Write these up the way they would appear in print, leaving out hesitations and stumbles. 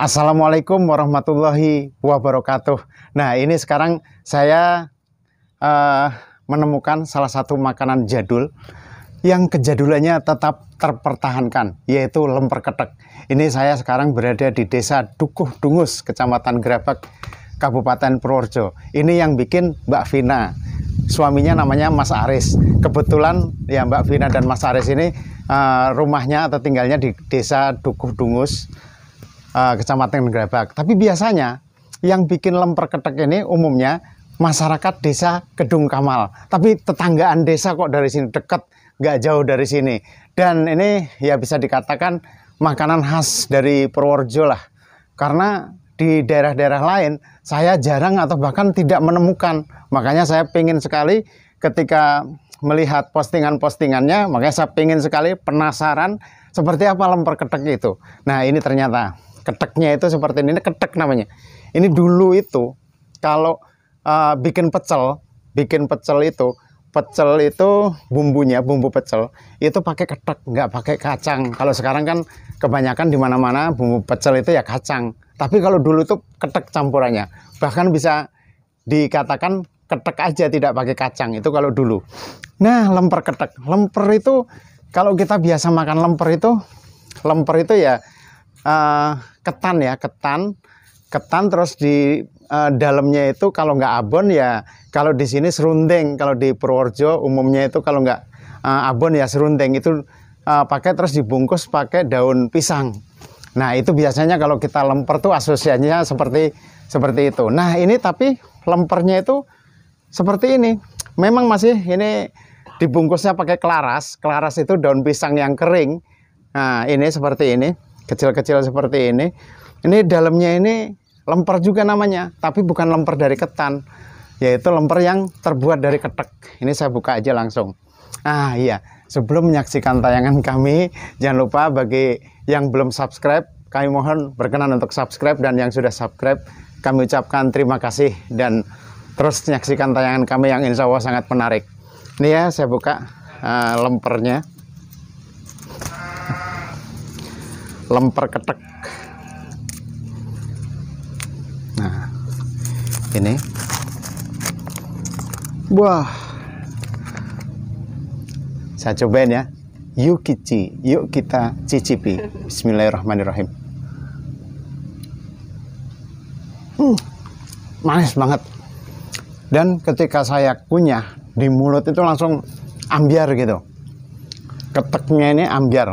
Assalamualaikum warahmatullahi wabarakatuh. Nah, ini sekarang saya menemukan salah satu makanan jadul yang kejadulannya tetap terpertahankan, yaitu lemper ketek. Ini saya sekarang berada di Desa Dukuh Dungus, Kecamatan Grabak, Kabupaten Purworejo. Ini yang bikin Mbak Vina. Suaminya namanya Mas Aris. Kebetulan ya Mbak Vina dan Mas Aris ini rumahnya atau tinggalnya di Desa Dukuh Dungus, Kecamatan Grabak. Tapi biasanya yang bikin lemper ketek ini umumnya masyarakat desa Kedung Kamal. Tapi tetanggaan desa kok dari sini dekat, nggak jauh dari sini. Dan ini ya bisa dikatakan makanan khas dari Purworejo lah. Karena di daerah-daerah lain saya jarang atau bahkan tidak menemukan. Makanya saya pengen sekali ketika melihat postingan-postingannya, makanya saya pengen sekali penasaran seperti apa lemper ketek itu. Nah, ini ternyata keteknya itu seperti ini ketek namanya. Ini dulu itu kalau bikin pecel itu bumbunya, bumbu pecel itu pakai ketek, nggak pakai kacang. Kalau sekarang kan kebanyakan di mana-mana bumbu pecel itu ya kacang. Tapi kalau dulu itu ketek campurannya. Bahkan bisa dikatakan ketek aja tidak pakai kacang, itu kalau dulu. Nah, lemper ketek. Lemper itu kalau kita biasa makan lemper itu ya ketan ya, ketan terus di dalamnya itu kalau nggak abon ya, kalau di sini serundeng, kalau di Purworejo umumnya itu kalau nggak abon ya serundeng, itu pakai terus dibungkus pakai daun pisang. Nah, itu biasanya kalau kita lemper tuh asosiasinya seperti itu. Nah, ini tapi lempernya itu seperti ini. Memang masih ini dibungkusnya pakai kelaras. Kelaras itu daun pisang yang kering. Nah, ini seperti ini. Kecil-kecil seperti ini. Ini dalamnya ini lemper juga namanya, tapi bukan lemper dari ketan, yaitu lemper yang terbuat dari ketek. Ini saya buka aja langsung. Ah iya, sebelum menyaksikan tayangan kami, jangan lupa bagi yang belum subscribe, kami mohon berkenan untuk subscribe, dan yang sudah subscribe, kami ucapkan terima kasih, dan terus menyaksikan tayangan kami yang insya Allah sangat menarik. Ini ya, saya buka lempernya. Lemper ketek. Nah, ini. Wah. Saya cobain ya. Yuk kita cicipi. Bismillahirrahmanirrahim. Manis banget. Dan ketika saya kunyah, di mulut itu langsung ambiar gitu. Keteknya ini ambiar.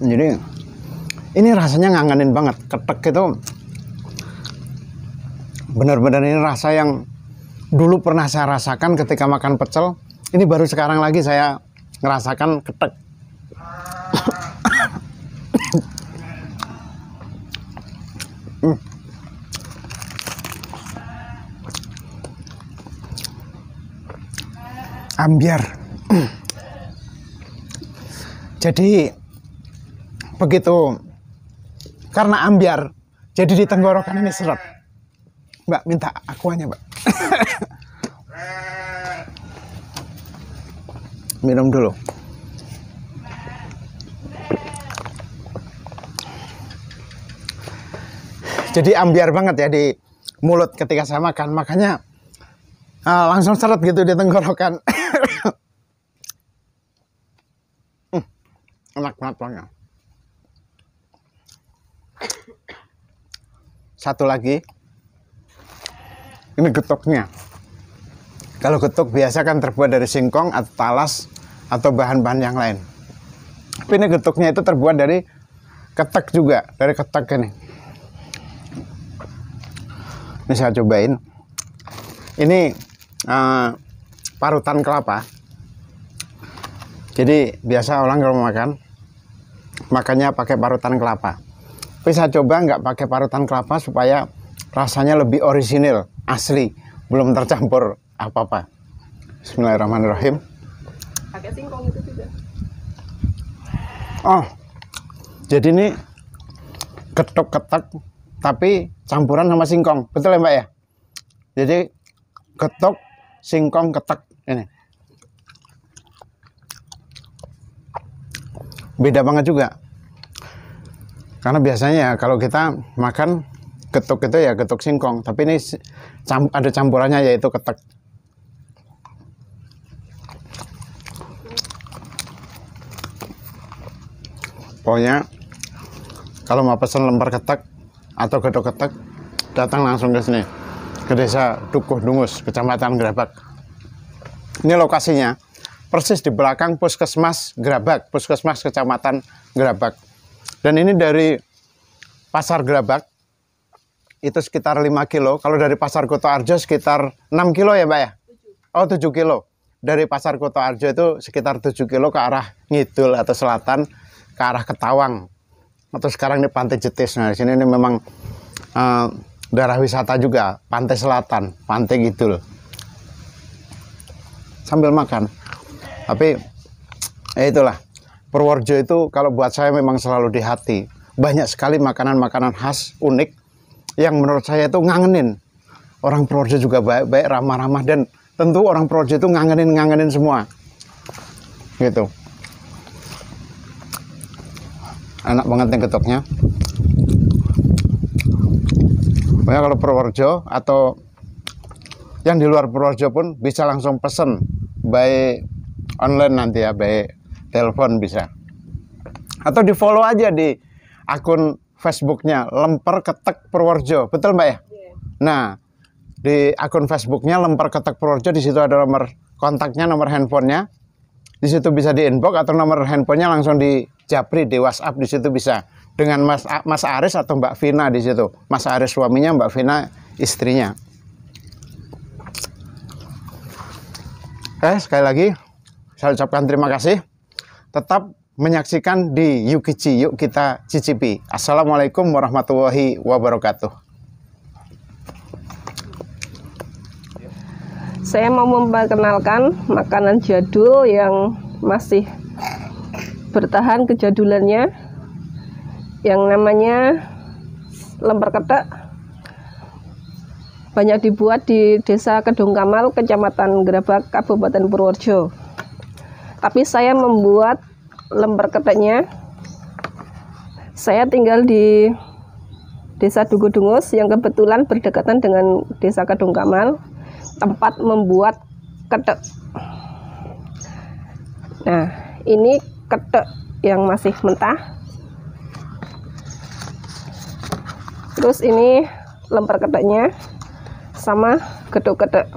Jadi ini rasanya ngangenin banget. Ketek itu benar-benar ini rasa yang dulu pernah saya rasakan ketika makan pecel. Ini baru sekarang lagi saya ngerasakan ketek. Ambiar. Jadi begitu, karena ambiar, jadi di tenggorokan ini seret. Mbak, minta akuanya, Mbak. Minum dulu. Jadi ambiar banget ya di mulut ketika saya makan, makanya langsung seret gitu di tenggorokan. Enak banget pokoknya. Satu lagi, ini getoknya. Kalau getuk biasa kan terbuat dari singkong atau talas atau bahan-bahan yang lain. Tapi ini getoknya itu terbuat dari ketek juga, dari ketek ini. Ini saya cobain. Ini parutan kelapa. Jadi biasa orang kalau makan, makannya pakai parutan kelapa. Tapi saya coba nggak pakai parutan kelapa supaya rasanya lebih orisinil, asli, belum tercampur apa-apa. Bismillahirrahmanirrahim. Pakai singkong itu juga. Oh, jadi ini getuk ketek tapi campuran sama singkong, betul ya Mbak ya? Jadi getuk, singkong, ketek ini. Beda banget juga. Karena biasanya kalau kita makan getuk itu ya getuk singkong, tapi ini ada campurannya yaitu ketek. Pokoknya kalau mau pesan lemper ketek atau getuk ketek, datang langsung ke sini, ke Desa Dukuh Dungus, Kecamatan Gerabak. Ini lokasinya persis di belakang Puskesmas Gerabak, Puskesmas Kecamatan Gerabak. Dan ini dari Pasar Gerabak itu sekitar 5 kilo. Kalau dari Pasar Kutoarjo sekitar 6 kilo ya Mbak ya? Oh 7 kilo. Dari Pasar Kutoarjo itu sekitar 7 kilo ke arah ngidul atau selatan, ke arah Ketawang. Atau sekarang di Pantai Jetis. Nah di sini ini memang daerah wisata juga, pantai selatan, pantai Kidul. Sambil makan. Tapi ya itulah, Purworejo itu kalau buat saya memang selalu di hati. Banyak sekali makanan-makanan khas unik yang menurut saya itu ngangenin. Orang Purworejo juga baik-baik, ramah-ramah, dan tentu orang Purworejo itu ngangenin semua. Gitu. Enak banget nih getoknya. Pokoknya kalau Purworejo atau yang di luar Purworejo pun bisa langsung pesen, baik online nanti ya, baik telepon bisa. Atau di follow aja di akun Facebooknya Lemper Ketek Purworejo, betul Mbak ya? Yeah. Nah, di akun Facebooknya Lemper Ketek Purworejo, di situ ada nomor kontaknya, nomor handphonenya. Di situ bisa di inbox atau nomor handphonenya langsung di japri di WhatsApp, di situ bisa dengan Mas Aris atau Mbak Vina di situ. Mas Aris suaminya, Mbak Vina istrinya. Sekali lagi saya ucapkan terima kasih. Tetap menyaksikan di Yukichi, yuk kita cicipi. Assalamualaikum warahmatullahi wabarakatuh. Saya mau memperkenalkan makanan jadul yang masih bertahan kejadulannya, yang namanya lemper ketek. Banyak dibuat di Desa Kedung Kamal, Kecamatan Gerabak, Kabupaten Purworejo. Tapi saya membuat lemper keteknya, saya tinggal di Desa Dukuh Dungus yang kebetulan berdekatan dengan Desa Kedung Kamal, tempat membuat ketek. Nah, ini ketek yang masih mentah. Terus ini lemper keteknya sama getuk ketek.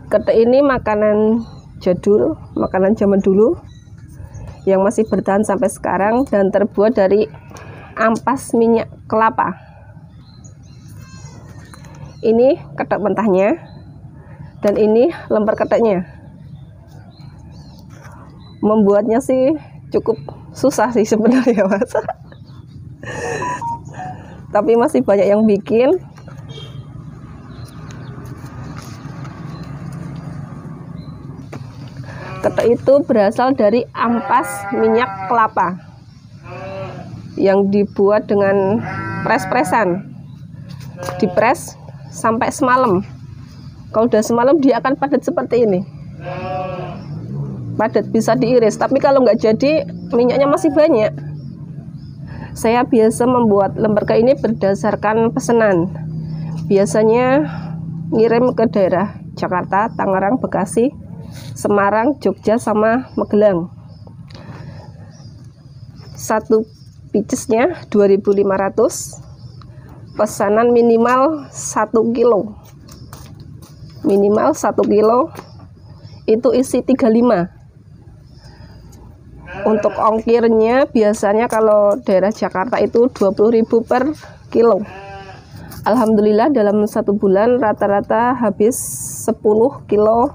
Ketek ini makanan jadul, makanan zaman dulu yang masih bertahan sampai sekarang dan terbuat dari ampas minyak kelapa. Ini ketek mentahnya dan ini lemper keteknya. Membuatnya sih cukup susah sih sebenarnya Mas. Tapi masih banyak yang bikin. Ketek itu berasal dari ampas minyak kelapa yang dibuat dengan pres-presan. Dipres sampai semalam. Kalau udah semalam dia akan padat seperti ini. Padat, bisa diiris. Tapi kalau nggak jadi, minyaknya masih banyak. Saya biasa membuat lemper ketek ini berdasarkan pesanan. Biasanya ngirim ke daerah Jakarta, Tangerang, Bekasi, Semarang, Jogja, sama Magelang. Satu piecesnya 2.500. Pesanan minimal 1 kilo. Minimal 1 kilo itu isi 35. Untuk ongkirnya biasanya kalau daerah Jakarta itu 20.000 per kilo. Alhamdulillah dalam 1 bulan rata-rata habis 10 kilo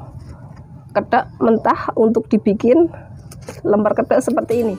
ketek mentah untuk dibikin lemper ketek seperti ini.